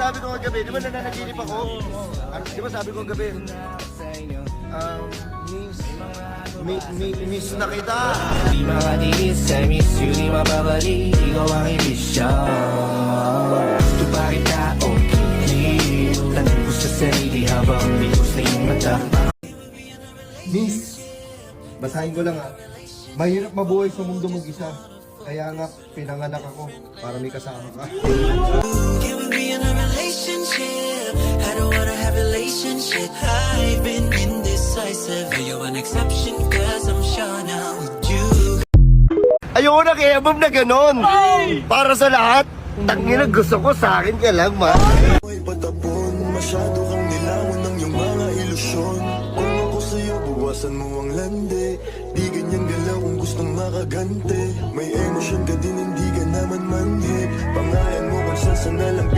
sabi ko kagabi, di ba nananaginip ako? Di ba sabi ko kagabi, miss na kita. Di makatiis, I miss you, di mapabalik. Ikaw ang ibisyon. Tuparin ka, okay. Tanong ko sa sarili habang bilos na yung mata. Miss, basahin ko lang ha. Mahirap mabuhay sa mundo mag-isa. Kaya nga, pinanganak ako para may kasama ka. Can we be in a relationship? I don't wanna have a relationship. I've been indecisive. Are you an exception? Cause I'm sure now with you. Ayoko na kaya na ganon. Para sa lahat, tangina gusto ko sa akin ka lang, ma. Ay patapon, masyado kang nilawan ng iyong mga ilusyon. Kung ako sa'yo, buwasan mo ang lande. Di ganyang galaw kung gustong makagante. May emosyon ka din, hindi ka naman manhid. Pangalan mo kung saan sa nalang